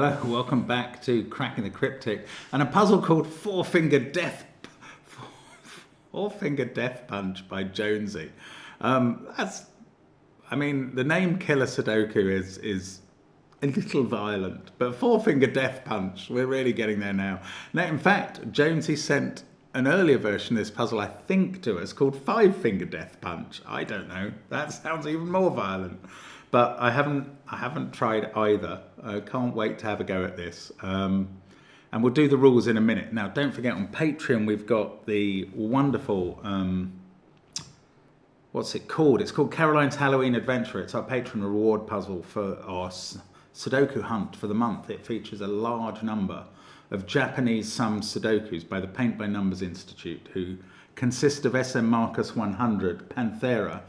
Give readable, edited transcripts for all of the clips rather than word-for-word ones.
Hello, welcome back to Cracking the Cryptic and a puzzle called Four Finger Death Punch by Jonesy. I mean, the name Killer Sudoku is a little violent, but Four Finger Death Punch, we're really getting there now. Now, in fact, Jonesy sent an earlier version of this puzzle, I think, to us called Five Finger Death Punch. I don't know. That sounds even more violent. But I haven't tried either. I can't wait to have a go at this. And we'll do the rules in a minute. Now, don't forget, on Patreon, we've got the wonderful, what's it called? It's called Caroline's Halloween Adventure. It's our patron reward puzzle for our Sudoku hunt for the month. It features a large number of Japanese sum Sudokus by the Paint by Numbers Institute, who consist of SM Marcus 100, Panthera,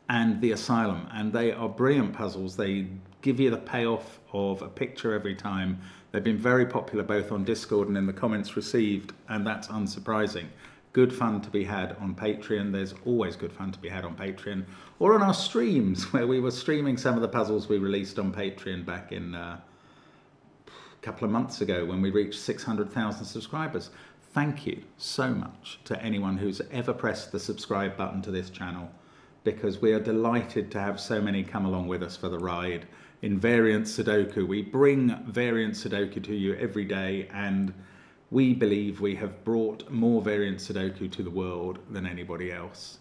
and The Asylum, and they are brilliant puzzles. They give you the payoff of a picture every time. They've been very popular both on Discord and in the comments received, and that's unsurprising. Good fun to be had on Patreon. There's always good fun to be had on Patreon, or on our streams, where we were streaming some of the puzzles we released on Patreon back in a couple of months ago when we reached 600,000 subscribers. Thank you so much to anyone who's ever pressed the subscribe button to this channel, because we are delighted to have so many come along with us for the ride in Variant Sudoku. We bring Variant Sudoku to you every day, and we believe we have brought more Variant Sudoku to the world than anybody else.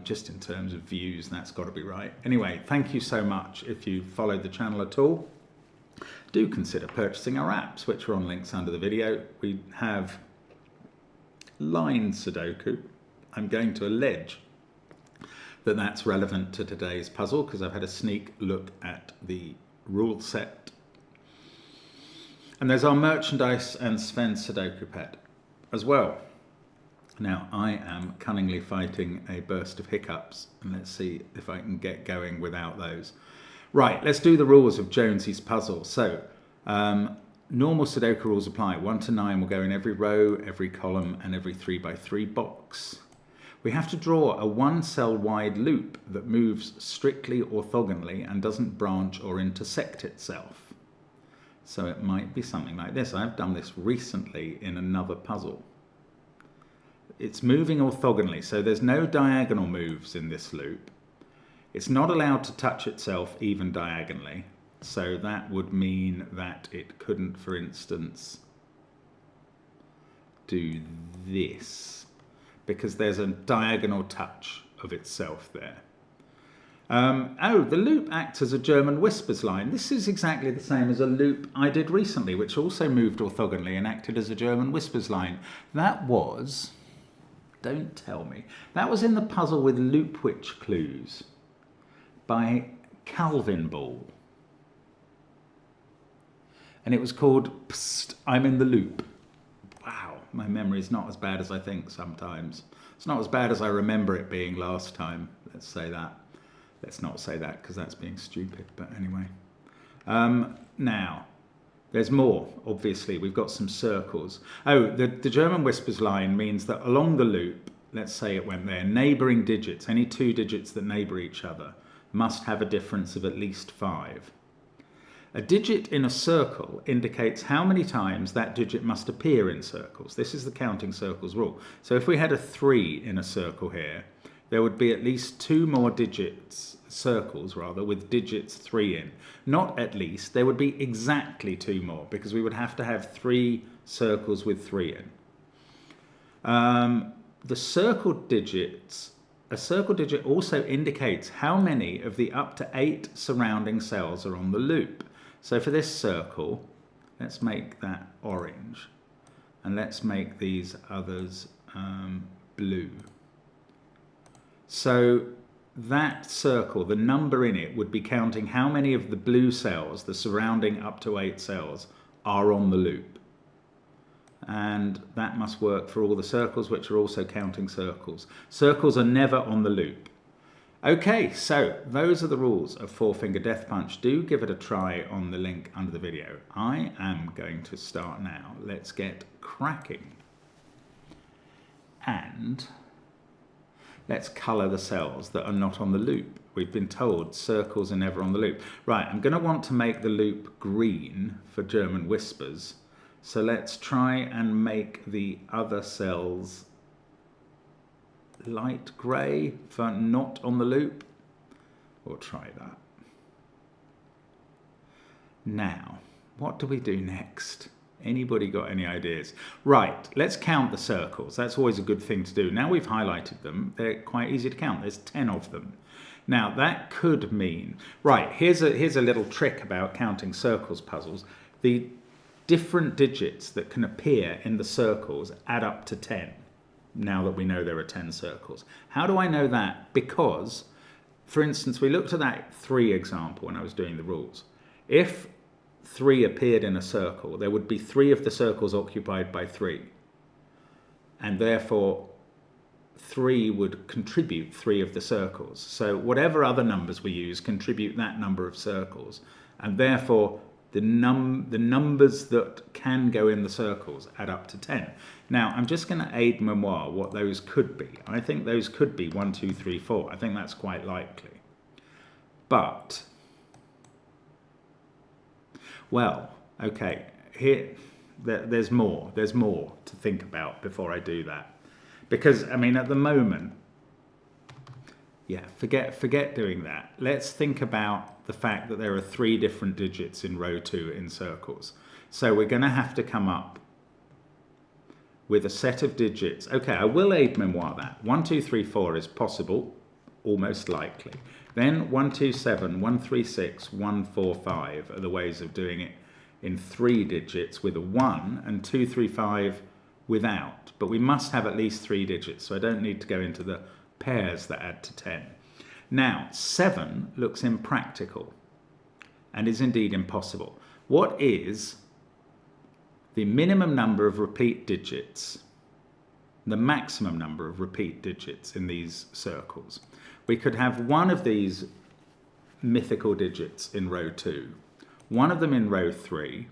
Just in terms of views, that's got to be right. Anyway, thank you so much. If you followed the channel at all, do consider purchasing our apps, which are on links under the video. We have Line Sudoku. I'm going to allege that that's relevant to today's puzzle because I've had a sneak look at the rule set. And there's our merchandise and Sven Sudoku pad as well. Now, I am cunningly fighting a burst of hiccups, and let's see if I can get going without those. Right, let's do the rules of Jonesy's puzzle. So, normal Sudoku rules apply. 1 to 9 will go in every row, every column, and every 3x3 box. We have to draw a 1-cell wide loop that moves strictly orthogonally and doesn't branch or intersect itself. So it might be something like this. I've done this recently in another puzzle. It's moving orthogonally, so there's no diagonal moves in this loop. It's not allowed to touch itself even diagonally, so that would mean that it couldn't, for instance, do this, because there's a diagonal touch of itself there. Oh, the loop acts as a German whispers line. This is exactly the same as a loop I did recently, which also moved orthogonally and acted as a German whispers line. That was, don't tell me, that was in the puzzle with loop witch clues by Calvin Ball. And it was called Psst, I'm in the Loop. Wow, my memory is not as bad as I think sometimes. It's not as bad as I remember it being last time. Let's say that. Let's not say that because that's being stupid, but anyway. Now, there's more, obviously. We've got some circles. Oh, the German whispers line means that along the loop, let's say it went there, neighbouring digits, any two digits that neighbour each other, must have a difference of at least 5. A digit in a circle indicates how many times that digit must appear in circles. This is the counting circles rule. So if we had a 3 in a circle here, there would be at least 2 more circles with digits 3 in. Not at least, there would be exactly 2 more, because we would have to have 3 circles with 3 in. The circled digits, a circle digit also indicates how many of the up to 8 surrounding cells are on the loop. So for this circle, let's make that orange, and let's make these others blue. So that circle, the number in it, would be counting how many of the blue cells, the surrounding up to 8 cells, are on the loop. And that must work for all the circles, which are also counting circles. Circles are never on the loop. Okay, so those are the rules of Four Finger Death Punch. Do give it a try on the link under the video. I am going to start now. Let's get cracking. And let's colour the cells that are not on the loop. We've been told circles are never on the loop. Right, I'm going to want to make the loop green for German whispers. So let's try and make the other cells light grey for not on the loop. We'll try that. Now, what do we do next? Anybody got any ideas? Right, let's count the circles. That's always a good thing to do. Now we've highlighted them, they're quite easy to count. There's 10 of them. Now that could mean, right, here's a little trick about counting circles puzzles. The different digits that can appear in the circles add up to 10, now that we know there are 10 circles. How do I know that? Because, for instance, we looked at that 3 example when I was doing the rules. If 3 appeared in a circle, there would be 3 of the circles occupied by 3. And therefore, 3 would contribute 3 of the circles. So whatever other numbers we use contribute that number of circles. And therefore, the numbers that can go in the circles add up to 10. Now, I'm just going to aid memoir what those could be. I think those could be 1, 2, 3, 4. I think that's quite likely. But, well, okay, here, there's more to think about before I do that. Because, I mean, at the moment, yeah, forget doing that. Let's think about the fact that there are 3 different digits in row 2 in circles. So we're going to have to come up with a set of digits. Okay, I will aid memoir that. 1, 2, 3, 4 is possible, almost likely. Then 1, 2, 7, 1, 3, 6, 1, 4, 5 are the ways of doing it in 3 digits with a 1, and 2, 3, 5 without. But we must have at least 3 digits, so I don't need to go into the pairs that add to 10. Now, 7 looks impractical and is indeed impossible. What is the minimum number of repeat digits, the maximum number of repeat digits in these circles? We could have one of these mythical digits in row 2, one of them in row 3,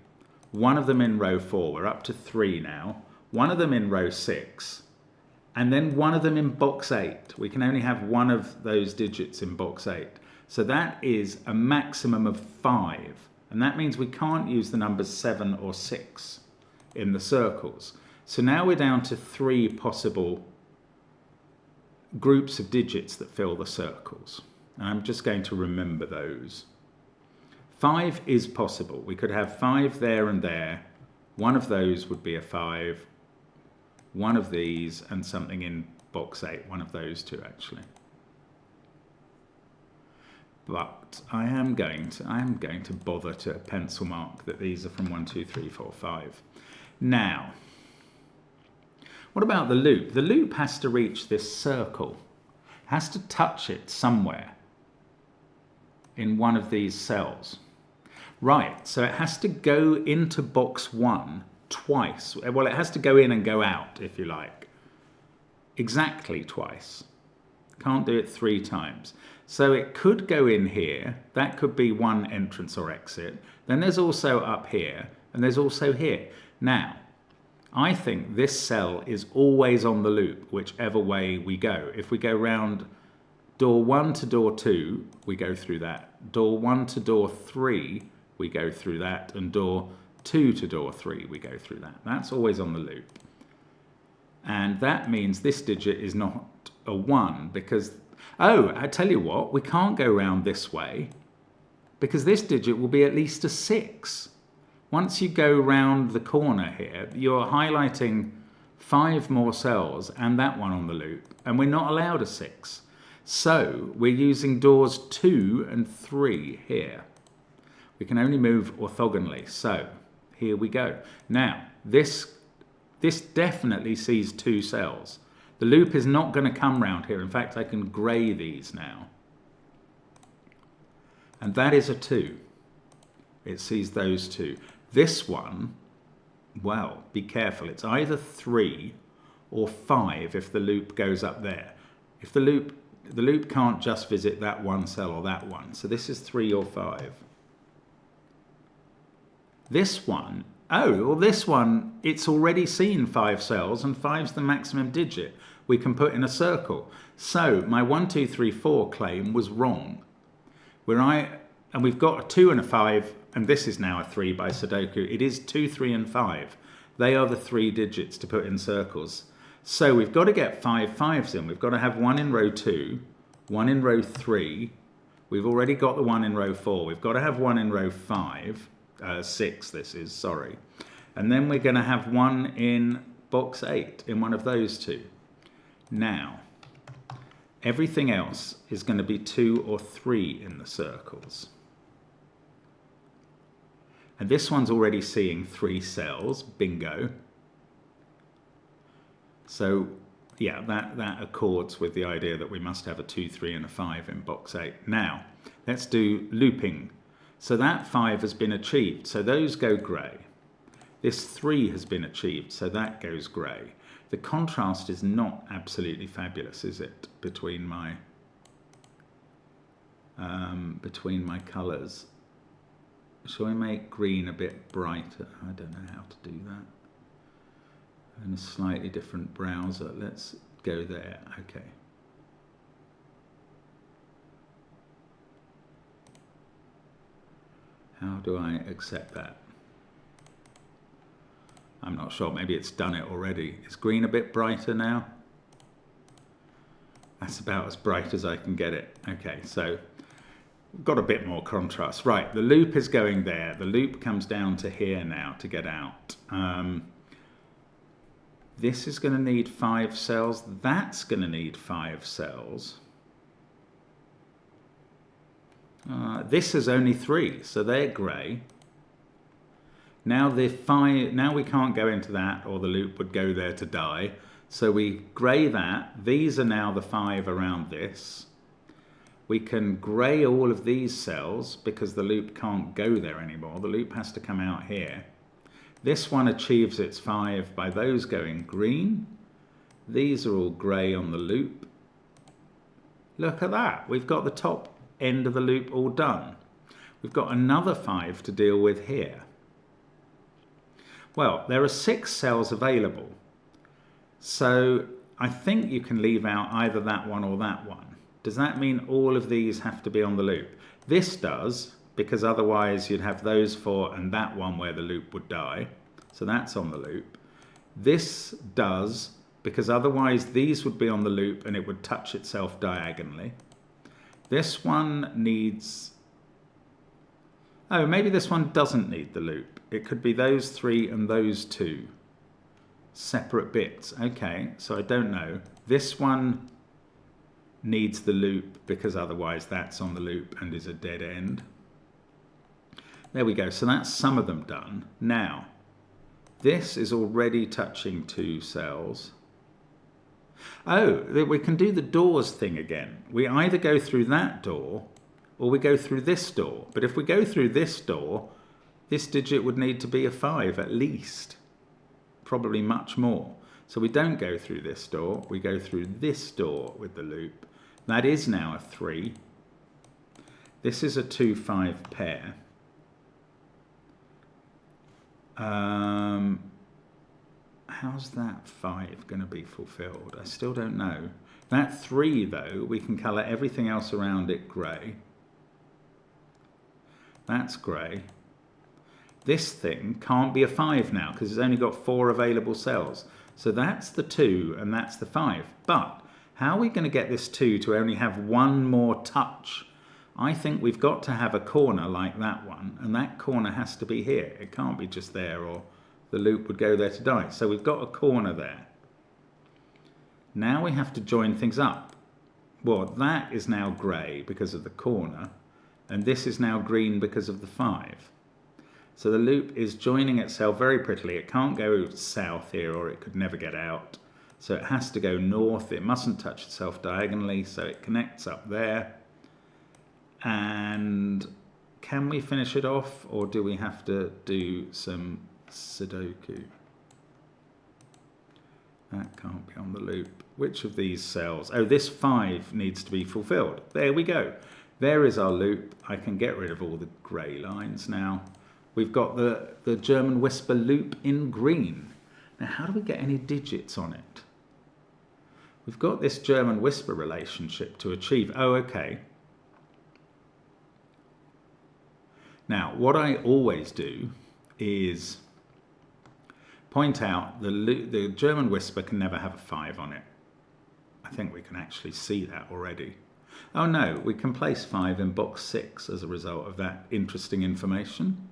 one of them in row 4, we're up to 3 now, one of them in row 6, and then one of them in box 8. We can only have one of those digits in box 8. So that is a maximum of 5. And that means we can't use the numbers 7 or 6 in the circles. So now we're down to 3 possible groups of digits that fill the circles. And I'm just going to remember those. 5 is possible. We could have 5 there and there. One of those would be a 5. One of these and something in box 8, one of those two actually. But I am going to bother to pencil mark that these are from 1, 2, 3, 4, 5. Now, what about the loop? The loop has to reach this circle, has to touch it somewhere in one of these cells. Right, so it has to go into box 1 twice. Well, it has to go in and go out, if you like. Exactly twice. Can't do it 3 times. So it could go in here. That could be one entrance or exit. Then there's also up here, and there's also here. Now, I think this cell is always on the loop, whichever way we go. If we go round door 1 to door 2, we go through that. Door 1 to door 3, we go through that. And door 2 to door 3, we go through that. That's always on the loop. And that means this digit is not a 1 because, oh, I tell you what, we can't go round this way because this digit will be at least a 6. Once you go round the corner here, you're highlighting 5 more cells and that one on the loop, and we're not allowed a 6. So we're using doors 2 and 3 here. We can only move orthogonally, so here we go. Now, this definitely sees 2 cells. The loop is not going to come round here. In fact, I can grey these now. And that is a 2. It sees those 2. This one, well, be careful. It's either 3 or 5 if the loop goes up there. If the loop can't just visit that one cell or that one. So this is 3 or 5. This one, oh, well, this one, it's already seen 5 cells and 5's the maximum digit. we can put in a circle. So my 1, 2, 3, 4 claim was wrong. And we've got a 2 and a 5, and this is now a 3 by Sudoku. It is 2, 3, and 5. They are the 3 digits to put in circles. So we've got to get 5 5s in. We've got to have 1 in row 2, 1 in row 3. We've already got the 1 in row 4. We've got to have 1 in row 5, 6 this is, sorry. And then we're going to have 1 in box 8, in one of those two. Now, everything else is going to be 2 or 3 in the circles. And this one's already seeing 3 cells, bingo. So yeah, that accords with the idea that we must have a 2, 3 and a 5 in box 8. Now, let's do looping. So that 5 has been achieved, so those go grey. This 3 has been achieved, so that goes grey. The contrast is not absolutely fabulous, is it, between my colours? Shall we make green a bit brighter? I don't know how to do that. In a slightly different browser. Let's go there. Okay. How do I accept that? I'm not sure. Maybe it's done it already. Is green a bit brighter now? That's about as bright as I can get it. Okay, so we've got a bit more contrast. Right, the loop is going there. The loop comes down to here now to get out. This is going to need 5 cells. That's going to need 5 cells. This is only 3, so they're grey. Now now we can't go into that, or the loop would go there to die. So we grey that. These are now the 5 around this. We can grey all of these cells because the loop can't go there anymore. The loop has to come out here. This one achieves its 5 by those going green. These are all grey on the loop. Look at that. We've got the top end of the loop all done. We've got another 5 to deal with here. Well, there are 6 cells available. So I think you can leave out either that one or that one. Does that mean all of these have to be on the loop? This does, because otherwise you'd have those 4 and that one where the loop would die. So that's on the loop. This does, because otherwise these would be on the loop and it would touch itself diagonally. This one needs... Oh, maybe this one doesn't need the loop. It could be those 3 and those 2. Separate bits. Okay, so I don't know. This one needs the loop because otherwise that's on the loop and is a dead end. There we go. So that's some of them done. Now, this is already touching 2 cells. Oh, we can do the doors thing again. We either go through that door or we go through this door. But if we go through this door, this digit would need to be a 5 at least. Probably much more. So we don't go through this door. We go through this door with the loop. That is now a 3. This is a 2, 5 pair. How's that 5 going to be fulfilled? I still don't know. That 3, though, we can colour everything else around it grey. That's grey. This thing can't be a 5 now because it's only got 4 available cells. So that's the 2 and that's the 5. But how are we going to get this 2 to only have 1 more touch? I think we've got to have a corner like that one, and that corner has to be here. It can't be just there or the loop would go there to die. So we've got a corner there. Now we have to join things up. Well, that is now grey because of the corner, and this is now green because of the 5. So the loop is joining itself very prettily. It can't go south here or it could never get out. So it has to go north. It mustn't touch itself diagonally, so it connects up there. And can we finish it off, or do we have to do some Sudoku? That can't be on the loop. Which of these cells? Oh, this 5 needs to be fulfilled. There we go. There is our loop. I can get rid of all the grey lines now. We've got the German whisper loop in green. Now, how do we get any digits on it? we've got this German whisper relationship to achieve. Oh, okay. Now, what I always do is point out the German whisper can never have a 5 on it. I think we can actually see that already. Oh no, we can place 5 in box 6 as a result of that interesting information.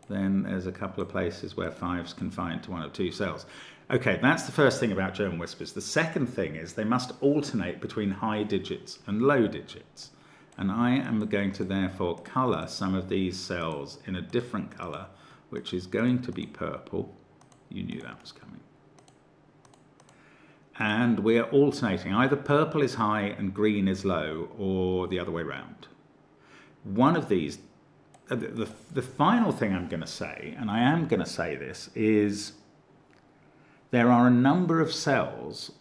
Then there's a couple of places where 5's confined to 1 of 2 cells. Okay, that's the first thing about German whispers. The second thing is they must alternate between high digits and low digits. And I am going to therefore colour some of these cells in a different colour, which is going to be purple. You knew that was coming. And we are alternating. Either purple is high and green is low, or the other way around. One of these, the final thing I'm going to say, and I am going to say this, is there are a number of cells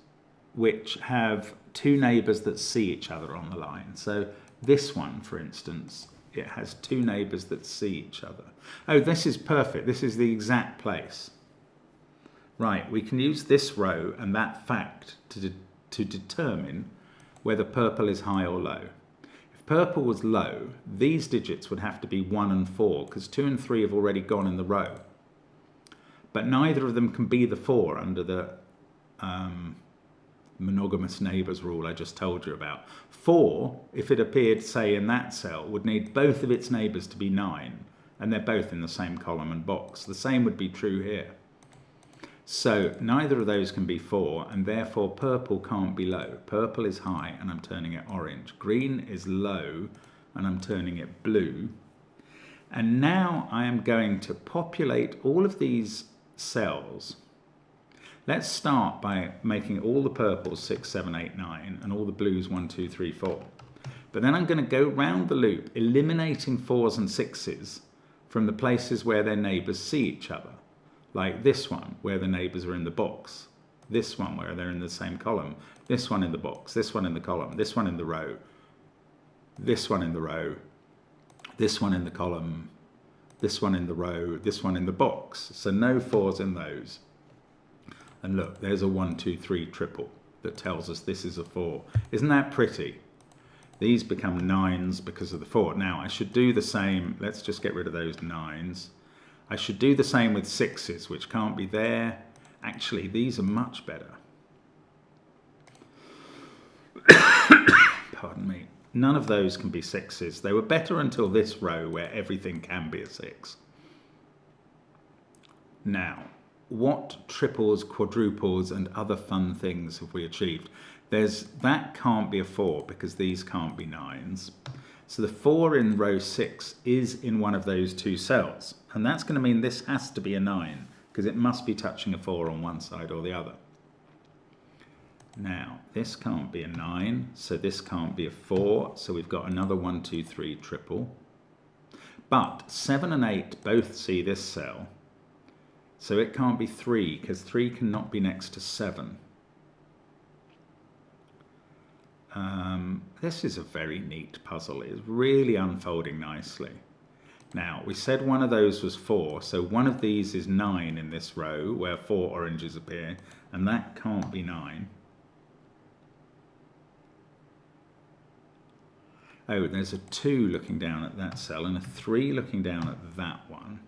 which have 2 neighbours that see each other on the line. So this one, for instance, it has 2 neighbours that see each other. Oh, this is perfect. This is the exact place. Right, we can use this row and that fact to determine whether purple is high or low. If purple was low, these digits would have to be 1 and 4, because 2 and 3 have already gone in the row. But neither of them can be the 4 under the monogamous neighbours rule I just told you about. 4, if it appeared, say, in that cell, would need both of its neighbours to be 9, and they're both in the same column and box. The same would be true here. So neither of those can be 4, and therefore purple can't be low. Purple is high, and I'm turning it orange. Green is low, and I'm turning it blue. And now I am going to populate all of these cells. Let's start by making all the purples 6, 7, 8, 9, and all the blues 1, 2, 3, 4. But then I'm going to go round the loop, eliminating 4s and 6s from the places where their neighbours see each other. Like this one, where the neighbours are in the box. This one, where they're in the same column. This one in the box. This one in the column. This one in the row. This one in the row. This one in the column. This one in the row. This one in the box. So no 4s in those. And look, there's a 1, 2, 3 triple that tells us this is a 4. Isn't that pretty? These become 9s because of the 4. Now, I should do the same. Let's just get rid of those 9s. I should do the same with 6s, which can't be there. Actually, these are much better. Pardon me. None of those can be 6s. They were better until this row where everything can be a 6. Now, what triples, quadruples, and other fun things have we achieved? That can't be a 4 because these can't be 9s. So the 4 in row 6 is in one of those 2 cells. And that's going to mean this has to be a 9 because it must be touching a 4 on one side or the other. Now, this can't be a 9, so this can't be a 4. So we've got another 1, 2, 3 triple. But 7 and 8 both see this cell. So it can't be 3 because 3 cannot be next to 7. This is a very neat puzzle. It's really unfolding nicely. Now, we said one of those was 4, so one of these is 9 in this row where 4 oranges appear, and that can't be 9. Oh, there's a 2 looking down at that cell and a 3 looking down at that one.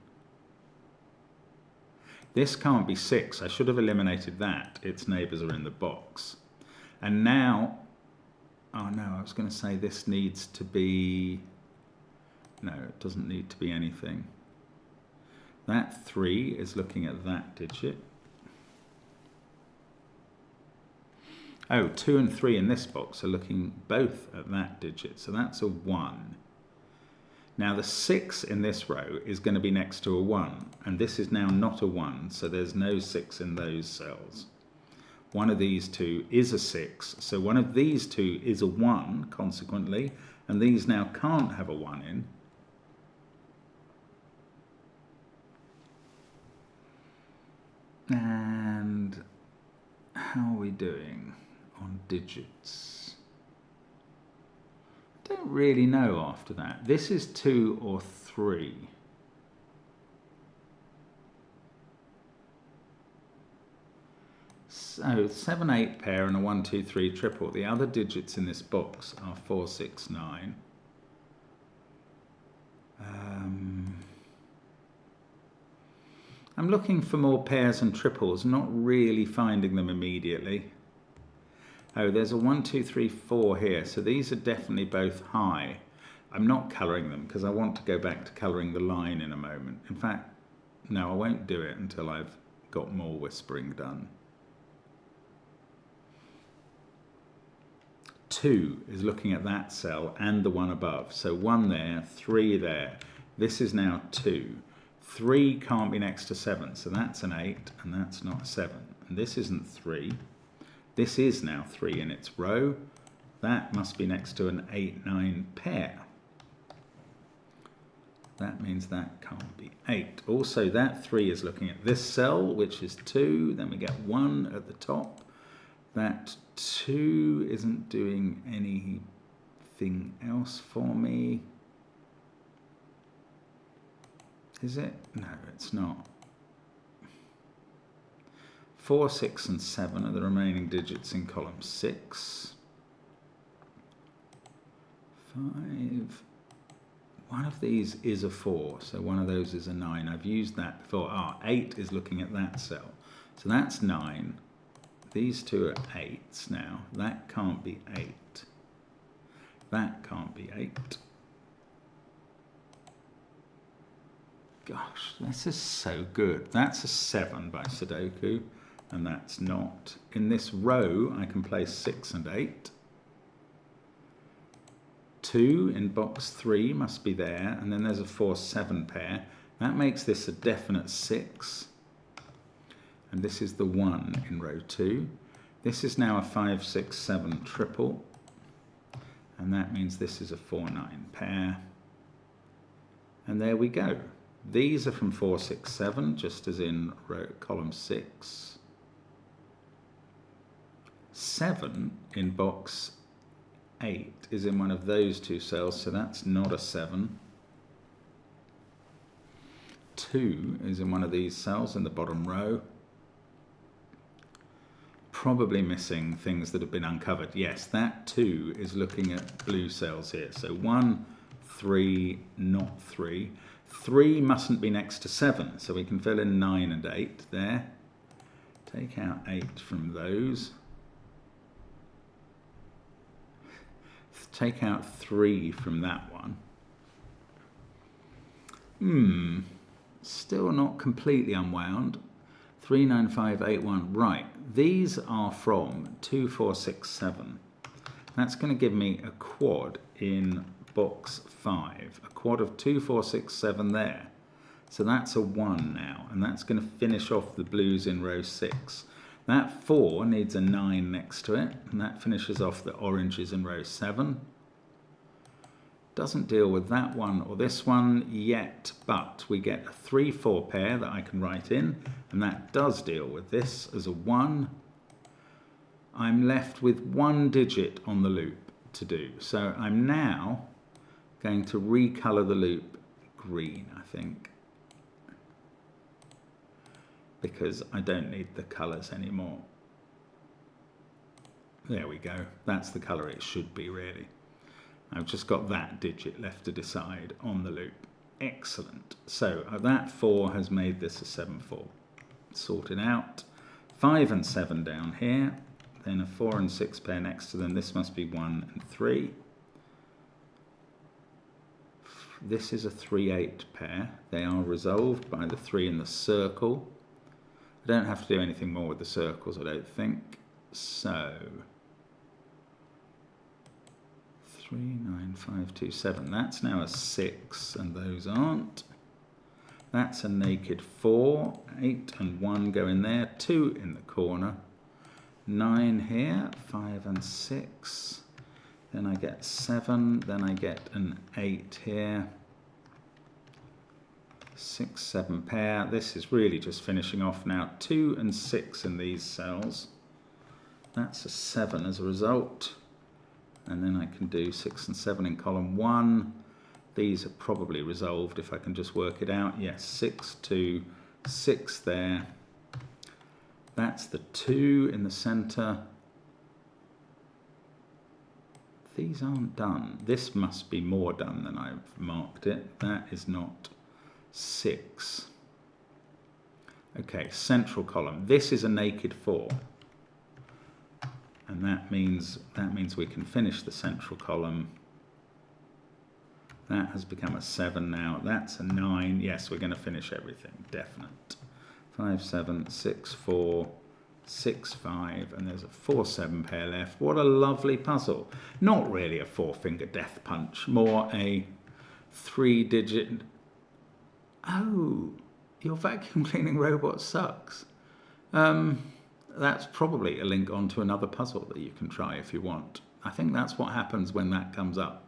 This can't be 6. I should have eliminated that. Its neighbours are in the box. And now, oh no, I was going to say this needs to be, no, it doesn't need to be anything. That 3 is looking at that digit. Oh, 2 and 3 in this box are looking both at that digit, so that's a 1. Now the 6 in this row is going to be next to a 1, and this is now not a 1, so there's no 6 in those cells. One of these 2 is a 6, so one of these 2 is a 1, consequently, and these now can't have a 1 in. And how are we doing on digits? I don't really know after that. This is 2 or 3. So 7, 8 pair and a 1, 2, 3 triple. The other digits in this box are 4, 6, 9. I'm looking for more pairs and triples, not really finding them immediately. Oh, there's a 1, 2, 3, 4 here, so these are definitely both high. I'm not colouring them because I want to go back to colouring the line in a moment. In fact, no, I won't do it until I've got more whispering done. 2 is looking at that cell and the one above. So 1 there, 3 there. This is now 2. 3 can't be next to 7, so that's an 8, and that's not a 7. And this isn't 3. This is now 3 in its row. That must be next to an 8, 9 pair. That means that can't be 8. Also, that 3 is looking at this cell, which is 2. Then we get 1 at the top. That 2 isn't doing anything else for me. Is it? No, it's not. 4, 6, and 7 are the remaining digits in column 6. 5. One of these is a 4, so one of those is a 9. I've used that before. 8 is looking at that cell. So that's 9. These two are 8s now. That can't be 8. That can't be 8. Gosh, this is so good. That's a 7 by Sudoku, and that's not. In this row, I can place 6 and 8. 2 in box 3 must be there, and then there's a 4, 7 pair. That makes this a definite 6. And this is the 1 in row 2. This is now a 5, 6, 7 triple, and that means this is a 4, 9 pair. And there we go. These are from 4, 6, 7, just as in column 6. 7 in box 8 is in one of those two cells, so that's not a 7. 2 is in one of these cells in the bottom row. Probably missing things that have been uncovered. Yes, that 2 is looking at blue cells here. So 1, 3, not 3. 3 mustn't be next to 7, so we can fill in 9 and 8 there. Take out 8 from those. Take out 3 from that one. Still not completely unwound. 3, 9, 5, 8, 1. Right, these are from 2, 4, 6, 7. That's going to give me a quad in box 5. A quad of 2, 4, 6, 7 there. So that's a 1 now, and that's going to finish off the blues in row 6. That 4 needs a 9 next to it, and that finishes off the oranges in row 7. Doesn't deal with that one or this one yet, but we get a 3, 4 pair that I can write in, and that does deal with this as a 1. I'm left with 1 digit on the loop to do. So I'm now going to recolour the loop green, I think, because I don't need the colours anymore. There we go. That's the colour it should be, really. I've just got that digit left to decide on the loop. Excellent. So that 4 has made this a 7, 4. Sorted out. 5 and 7 down here. Then a 4 and 6 pair next to them. This must be 1 and 3. This is a 3, 8 pair. They are resolved by the 3 in the circle. I don't have to do anything more with the circles, I don't think. So 3, 9, 5, 2, 7. That's now a 6, and those aren't. That's a naked 4. 8 and 1 go in there. 2 in the corner. 9 here. 5 and 6. Then I get 7. Then I get an 8 here. 6, 7 pair. This is really just finishing off now. 2 and 6 in these cells. That's a 7 as a result. And then I can do 6 and 7 in column 1. These are probably resolved if I can just work it out. Yes, 6, 2, 6 there. That's the 2 in the centre. These aren't done. This must be more done than I've marked it. That is not 6. Okay, central column. This is a naked 4. And that means we can finish the central column. That has become a 7 now. That's a 9. Yes, we're going to finish everything. Definite. 5, 7, 6, 4, 6, 5, and there's a 4, 7 pair left. What a lovely puzzle. Not really a 4-finger death punch, more a 3-digit. Oh, your vacuum cleaning robot sucks. That's probably a link onto another puzzle that you can try if you want. I think that's what happens when that comes up.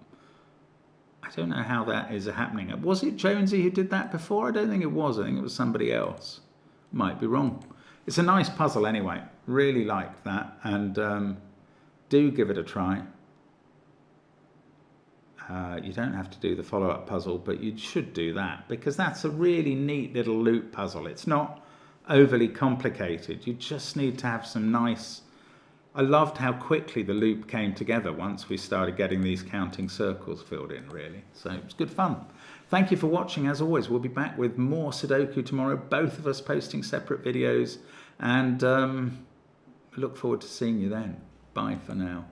I don't know how that is happening. Was it Jonesy who did that before? I don't think it was. I think it was somebody else. Might be wrong. It's a nice puzzle anyway. Really like that. And do give it a try. You don't have to do the follow-up puzzle, but you should do that because that's a really neat little loop puzzle. It's not overly complicated. You just need to have some nice... I loved how quickly the loop came together once we started getting these counting circles filled in, really. So it was good fun. Thank you for watching. As always, we'll be back with more Sudoku tomorrow, both of us posting separate videos, and look forward to seeing you then. Bye for now.